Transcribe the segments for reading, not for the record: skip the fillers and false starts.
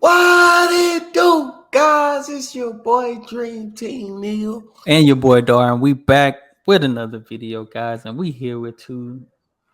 What it do, guys? It's your boy Dream Team Neil. And your boy Darn. We back with another video, guys, and we here with two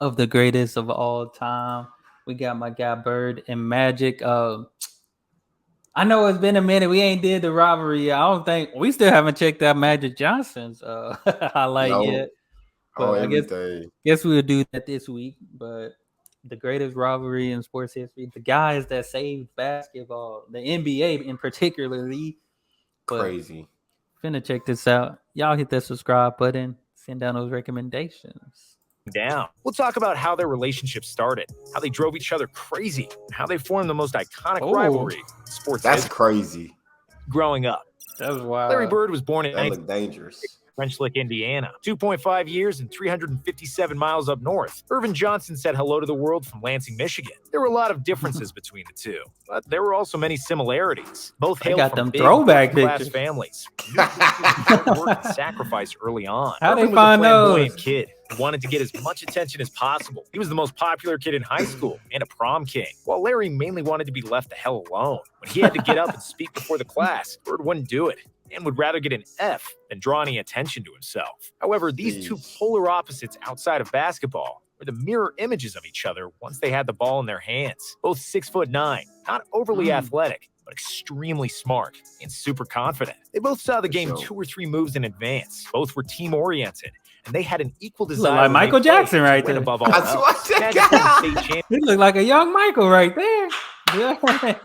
of the greatest of all time. We got my guy Bird and Magic. I know it's been a minute. We ain't did the rivalry. I don't think we still haven't checked out Magic Johnson's highlight No. yet. Oh, But I everything. guess we'll do that this week. But the greatest rivalry in sports history, the guys that saved basketball, the NBA in particularly. But Crazy. finna check this out. Y'all hit that subscribe button. Send down those recommendations. Down. We'll talk about how their relationship started, how they drove each other crazy, and how they formed the most iconic rivalry in sports That's history. crazy. Growing up, That was wild. Larry Bird was born in That looked dangerous. French Lick, Indiana, 2.5 years and 357 miles up north. Irvin Johnson said hello to the world from Lansing, Michigan. There were a lot of differences between the two, but there were also many similarities. Both They hailed got from them big, throwback class pictures. families. Hard work and sacrifice early on. How'd they Irvin was find a flamboyant those? kid who wanted to get as much attention as possible. He was the most popular kid in high school and a prom king, while Larry mainly wanted to be left the hell alone. When he had to get up and speak before the class, Bird wouldn't do it and would rather get an F than draw any attention to himself. However, these two polar opposites outside of basketball were the mirror images of each other once they had the ball in their hands. Both 6'9", not overly athletic, but extremely smart and super confident. They both saw the game 2 or 3 moves in advance. Both were team-oriented, and they had an equal desire like when they Michael played Jackson to right win there. above all That's else. what I Magic won the state got. championship He looked like a young Michael right there. Yeah.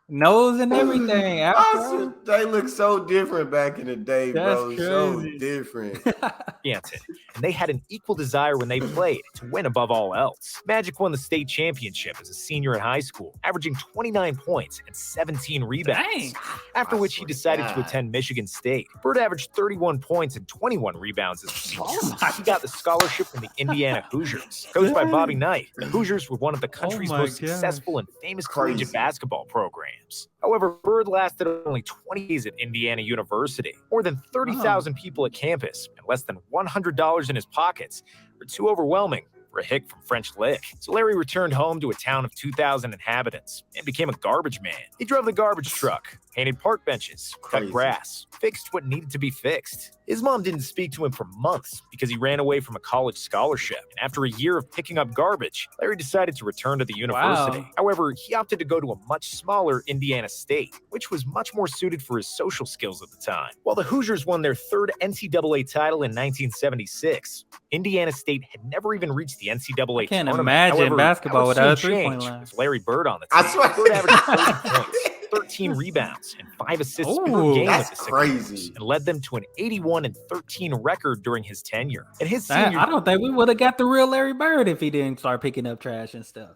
Nose and everything. Afro. They look so different back in the day, That's bro. So crazy. different. and they had an equal desire when they played to win above all else. Magic won the state championship as a senior in high school, averaging 29 points and 17 rebounds. Dang. After I which he swear to decided to God. attend Michigan State. Bird averaged 31 points and 21 rebounds as a senior. Oh my He got the scholarship from the Indiana Hoosiers. Coached by Bobby Knight, the Hoosiers were one of the country's my most gosh. successful and famous Crazy. collegiate basketball programs. However, Bird lasted only 20 days at Indiana University. More than 30,000 people at campus and less than $100 in his pockets were too overwhelming for a hick from French Lick. So Larry returned home to a town of 2,000 inhabitants and became a garbage man. He drove the garbage truck, painted park benches, Crazy. cut grass, fixed what needed to be fixed. His mom didn't speak to him for months because he ran away from a college scholarship. And after a year of picking up garbage, Larry decided to return to the university. Wow. However, he opted to go to a much smaller Indiana State, which was much more suited for his social skills at the time. While the Hoosiers won their 3rd NCAA title in 1976, Indiana State had never even reached the NCAA I can't tournament. imagine However, basketball that would without a soon three-point change line. with Larry Bird on the I team. swear. Bird averaged 30 points, 13 rebounds, and 5 assists per Ooh. game That's with the crazy. Sixers, and led them to an 81-13 record during his tenure. And his I senior don't think we would have got the real Larry Bird if he didn't start picking up trash and stuff.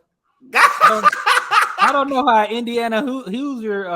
I don't know how Indiana Hoosier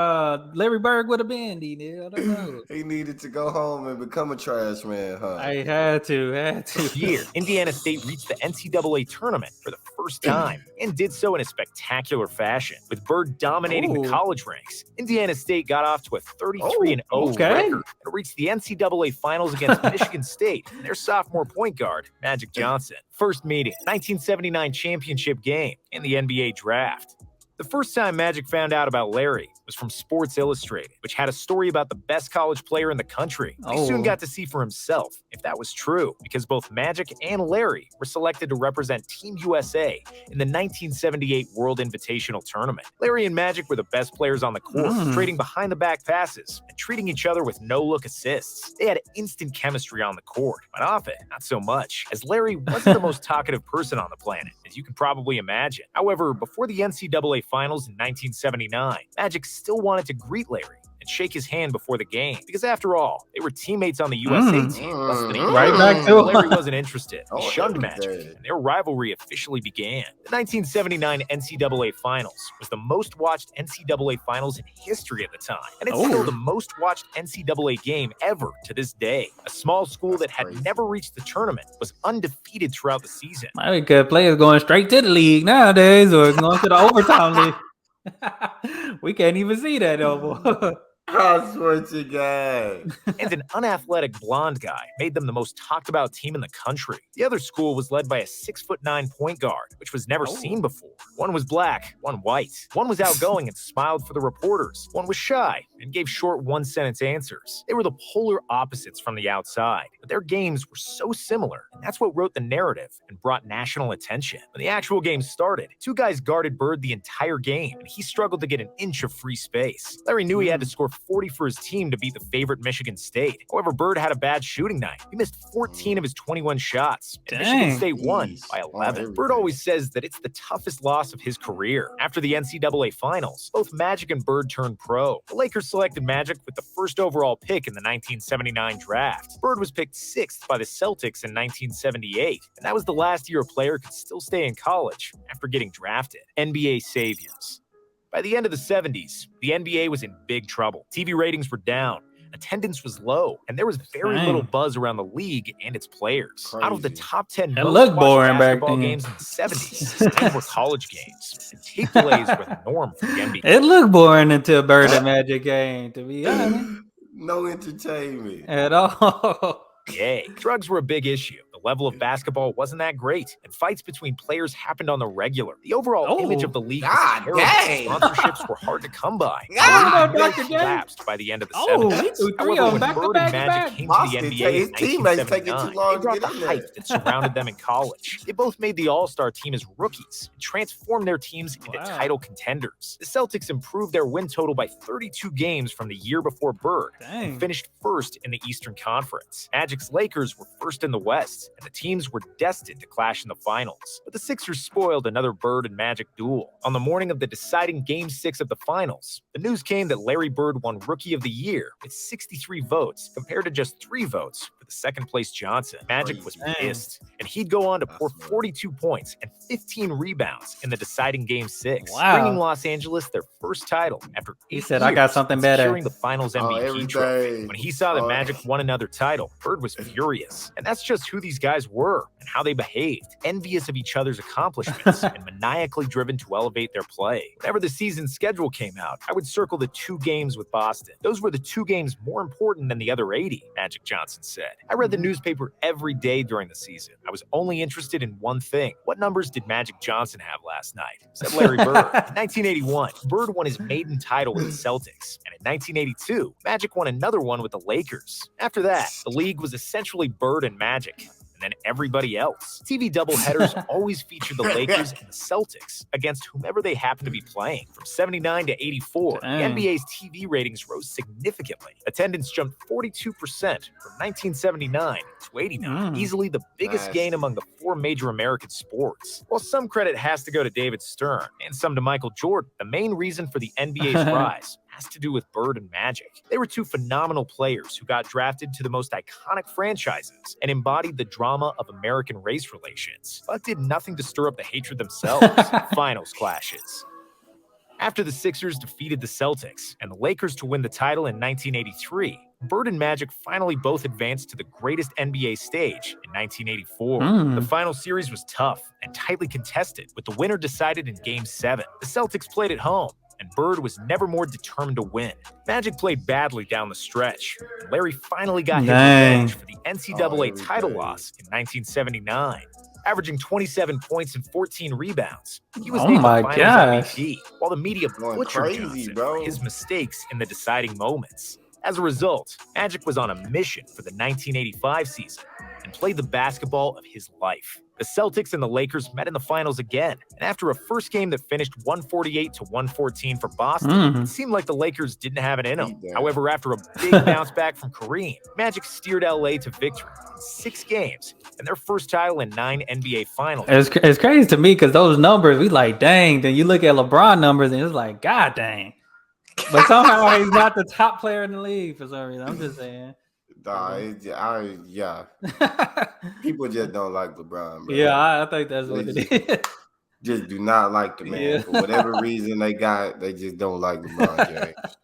Larry Bird would have been, D-Neil. I don't know. He needed to go home and become a trash man, huh? I had to. year, Indiana State reached the NCAA tournament for the first time and did so in a spectacular fashion, with Bird dominating Ooh. the college ranks. Indiana State got off to a 33-0 okay. record and reached the NCAA finals against Michigan State and their sophomore point guard, Magic Johnson. First meeting, 1979 championship game in the NBA draft. The first time Magic found out about Larry was from Sports Illustrated, which had a story about the best college player in the country. He soon got to see for himself if that was true, because both Magic and Larry were selected to represent Team USA in the 1978 World Invitational Tournament. Larry and Magic were the best players on the court, trading behind-the-back passes and treating each other with no-look assists. They had instant chemistry on the court, but off it, not so much, as Larry wasn't the most talkative person on the planet, as you can probably imagine. However, before the NCAA Finals in 1979, Magic still wanted to greet Larry and shake his hand before the game, because after all, they were teammates on the USA team less than a year Right ago. back to Larry wasn't interested. He Oh, shunned every Magic, day. and their rivalry officially began. The 1979 NCAA Finals was the most watched NCAA Finals in history at the time, and it's still the most watched NCAA game ever to this day. A small school that had crazy. never reached the tournament was undefeated throughout the season. My good players going straight to the league nowadays or going to the overtime league. We can't even see that no more. I swear to God. and an unathletic blonde guy made them the most talked about team in the country. The other school was led by a 6'9" point guard, which was never seen before. One was black, one white. One was outgoing and smiled for the reporters. One was shy and gave short one-sentence answers. They were the polar opposites from the outside, but their games were so similar, and that's what wrote the narrative and brought national attention. When the actual game started, two guys guarded Bird the entire game, and he struggled to get an inch of free space. Larry knew he had to score 40 for his team to beat the favorite Michigan State. However, Bird had a bad shooting night. He missed 14 of his 21 shots, and Michigan State won by 11. Bird always says that it's the toughest loss of his career. After the NCAA Finals, both Magic and Bird turned pro. The Lakers selected Magic with the first overall pick in the 1979 draft. Bird was picked 6th by the Celtics in 1978, and that was the last year a player could still stay in college after getting drafted. NBA saviors. By the end of the 70s, the NBA was in big trouble. TV ratings were down. Attendance was low, and there was very little buzz around the league and its players. Crazy. Out of the top 10 It most looked watched boring back basketball then. games in the 70s, 10 were college games, and tape delays were the norm for the NBA. It looked boring until Bird and Magic game, to be honest. No entertainment. At all. Yay. Drugs were a big issue. The level of basketball wasn't that great, and fights between players happened on the regular. The overall image of the league was God terrible. dang. Sponsorships were hard to come by. God, The league Dr. J. collapsed by the end of the Oh, 70s. he threw 3 However, of them when back to Bird back and to Magic back. came to Boston, the NBA in his teammates taking too 1979, long they to brought get the in there. hype that surrounded them in college. They both made the All-Star team as rookies and transformed their teams into Wow. title contenders. The Celtics improved their win total by 32 games from the year before Bird, Dang. and finished first in the Eastern Conference. Magic's Lakers were first in the West, and the teams were destined to clash in the finals. But the Sixers spoiled another Bird and Magic duel. On the morning of the deciding Game 6 of the finals, the news came that Larry Bird won Rookie of the Year with 63 votes, compared to just 3 votes for the second-place Johnson. Magic was Dang. pissed, and he'd go on to pour 42 points and 15 rebounds in the deciding Game 6, Wow. bringing Los Angeles their first title after 8 He said, "I got years something and better." securing the Finals MVP every trophy. day. When he saw that Oh. Magic won another title, Bird was furious. And that's just who these guys were and how they behaved, envious of each other's accomplishments and maniacally driven to elevate their play. Whenever the season schedule came out, I would circle the 2 games with Boston. Those were the 2 games more important than the other 80, Magic Johnson said. I read the newspaper every day during the season. I was only interested in one thing. What numbers did Magic Johnson have last night? Said Larry Bird. In 1981, Bird won his maiden title with the Celtics. And in 1982, Magic won another one with the Lakers. After that, the league was essentially Bird and Magic, and then everybody else. TV doubleheaders always featured the Lakers and the Celtics against whomever they happened to be playing. From 79 to 84, Dang. the NBA's TV ratings rose significantly. Attendance jumped 42% from 1979 to 89, easily the biggest Nice. gain among the 4 major American sports. While some credit has to go to David Stern and some to Michael Jordan, the main reason for the NBA's rise has to do with Bird and Magic. They were 2 phenomenal players who got drafted to the most iconic franchises and embodied the drama of American race relations, but did nothing to stir up the hatred themselves. Finals clashes. After the Sixers defeated the Celtics and the Lakers to win the title in 1983, Bird and Magic finally both advanced to the greatest NBA stage in 1984. The final series was tough and tightly contested, with the winner decided in Game 7. The Celtics played at home, and Bird was never more determined to win. Magic played badly down the stretch, and Larry finally got his Dang. revenge for the NCAA title loss in 1979. Averaging 27 points and 14 rebounds, he was Oh named my the Finals gosh. MVP, while the media Going butchered crazy, Johnson bro. for his mistakes in the deciding moments. As a result, Magic was on a mission for the 1985 season and played the basketball of his life. The Celtics and the Lakers met in the finals again, and after a first game that finished 148 to 114 for Boston, it seemed like the Lakers didn't have it in them. Yeah. However, after a big bounce back from Kareem, Magic steered LA to victory in 6 games and their first title in 9 NBA finals. It's crazy to me because those numbers, we like, dang. Then you look at LeBron numbers and it's like, God dang. But somehow he's not the top player in the league for some reason. I'm just saying. Nah, yeah. People just don't like LeBron, bro. Yeah, I think that's what it is. Just do not like the man. Yeah. For whatever reason they just don't like LeBron James.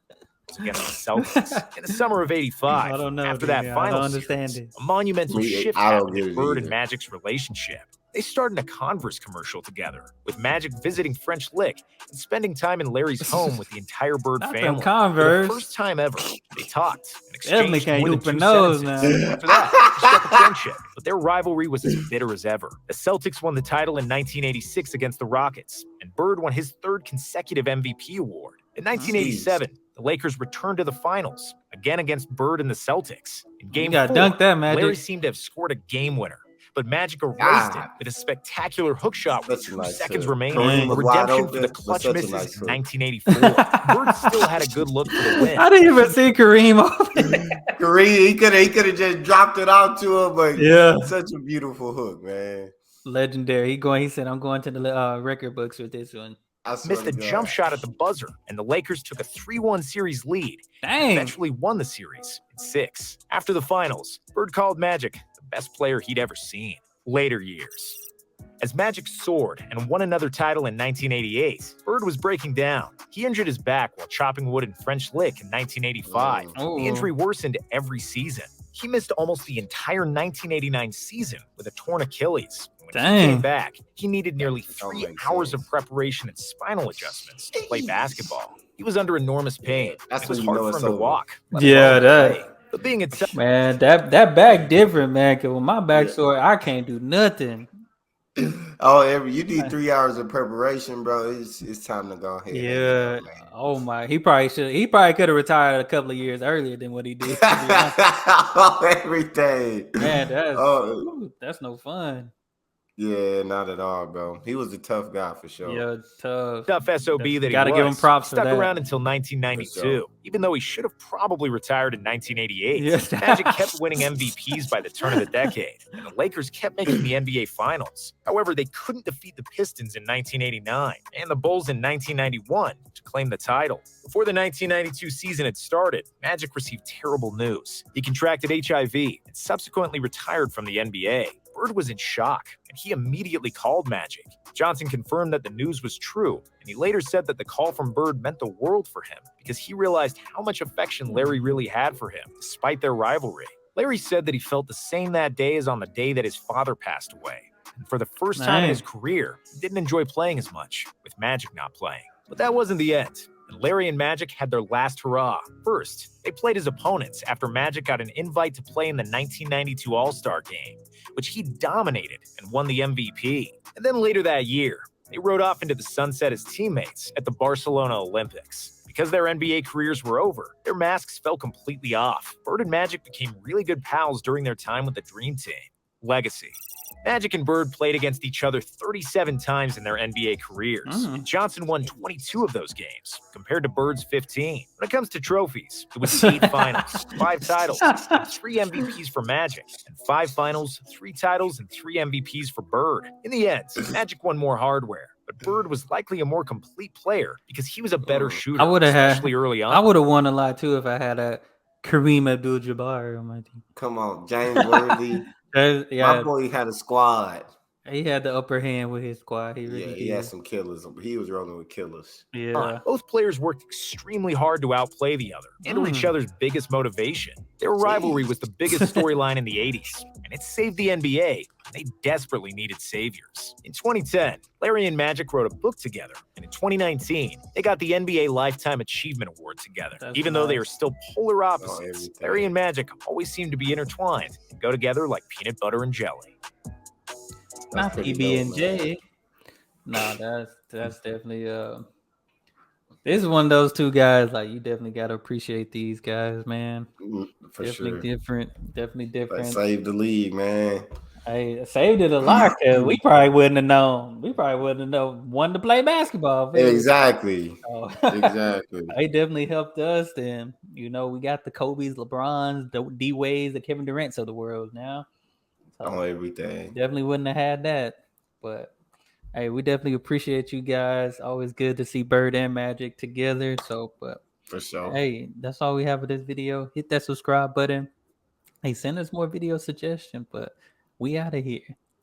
Against the Celtics in the summer of '85. I don't know. After Jimmy. that I final don't understand series, it. a monumental Me, shift I don't happened get in it Bird either. and Magic's relationship. They starred in a Converse commercial together, with Magic visiting French Lick and spending time in Larry's home with the entire Bird Not them family. For the Converse. first time ever, they talked and Definitely exchanged can't more than hoop for 2 nose sentences. now. After that, they struck a friendship, but their rivalry was as bitter as ever. The Celtics won the title in 1986 against the Rockets, and Bird won his 3rd consecutive MVP award. In 1987, the Lakers returned to the finals, again against Bird and the Celtics. In Game got 4, dunked that, Magic. Larry seemed to have scored a game winner, but Magic erased it God. with a spectacular hook shot with Such a 2 nice seconds hook. remaining. Kareem A was wide redemption for the open, but clutch such a misses nice in hook. 1984. Bird still had a good look for the win. I didn't even see Kareem open. Kareem, he could have just dropped it out to him, but Yeah. such a beautiful hook, man. Legendary. He said, I'm going to the record books with this one. I swear Missed a to God. jump shot at the buzzer, and the Lakers took a 3-1 series lead. Dang. Eventually won the series in 6. After the finals, Bird called Magic the best player he'd ever seen. Later years. As Magic soared and won another title in 1988, Bird was breaking down. He injured his back while chopping wood in French Lick in 1985. Oh. The injury worsened every season. He missed almost the entire 1989 season with a torn Achilles. When he Dang. came back, he needed nearly Don't 3 make hours sense. of preparation and spinal adjustments to play basketball. He was under enormous pain. That's It was when you hard know for it's him to over. walk. let Yeah, alone that- play. But being a Man, that back different, man. Cause when my back Yeah. sore, I can't do nothing. Oh, you need 3 hours of preparation, bro. It's time to go ahead. Yeah. Oh my. He probably could have retired a couple of years earlier than what he did. to be honest. Everything. Man, Oh, that's no fun. yeah, not at all, bro. He was a tough guy for sure. Yeah, tough. tough SOB that he Gotta was. give him props for Stuck that. around until 1992, For sure. even though he should have probably retired in 1988. Yes. Magic kept winning MVPs by the turn of the decade, and the Lakers kept making the NBA Finals. However, they couldn't defeat the Pistons in 1989 and the Bulls in 1991 to claim the title. Before the 1992 season had started, Magic received terrible news. He contracted HIV and subsequently retired from the NBA. Bird was in shock, and he immediately called Magic. Johnson confirmed that the news was true, and he later said that the call from Bird meant the world for him because he realized how much affection Larry really had for him, despite their rivalry. Larry said that he felt the same that day as on the day that his father passed away. And for the first time in his career, he didn't enjoy playing as much, with Magic not playing. But that wasn't the end. And Larry and Magic had their last hurrah. First, they played as opponents after Magic got an invite to play in the 1992 All-Star Game, which he dominated and won the MVP. And then later that year, they rode off into the sunset as teammates at the Barcelona Olympics. Because their NBA careers were over, their masks fell completely off. Bird and Magic became really good pals during their time with the Dream Team. Legacy. Magic and Bird played against each other 37 times in their NBA careers, and Johnson won 22 of those games, compared to Bird's 15. When it comes to trophies, it was 8 finals, 5 titles, and 3 MVPs for Magic, and 5 finals, 3 titles, and 3 MVPs for Bird. In the end, Magic won more hardware, but Bird was likely a more complete player because he was a better shooter, especially early on. I would have won a lot too if I had a Kareem Abdul-Jabbar on my team. Come on, James Worthy. My boy had a squad. He had the upper hand with his squad. He really did. He had some killers. He was rolling with killers. Yeah. Both players worked extremely hard to outplay the other and were each other's biggest motivation. Their rivalry was the biggest storyline in the 80s, and it saved the NBA. They desperately needed saviors. In 2010, Larry and Magic wrote a book together, and in 2019, they got the NBA Lifetime Achievement Award together. Even though they are still polar opposites, Larry and Magic always seem to be intertwined and go together like peanut butter and jelly. Not PB&J. No, that's definitely this is one of those two guys. Like, you definitely got to appreciate these guys, man. For definitely sure. Definitely different. That saved the league, man. Hey, saved it a lot because we probably wouldn't have known. We probably wouldn't have known one to play basketball. Exactly. So, Exactly. they definitely helped us. Then we got the Kobe's, LeBrons, the D Wade's, the Kevin Durant's of the world now. So On everything. definitely wouldn't have had that. But hey, we definitely appreciate you guys. Always good to see Bird and Magic together. So, but For sure. hey, that's all we have for this video. Hit that subscribe button. Hey, send us more video suggestions. But we out of here.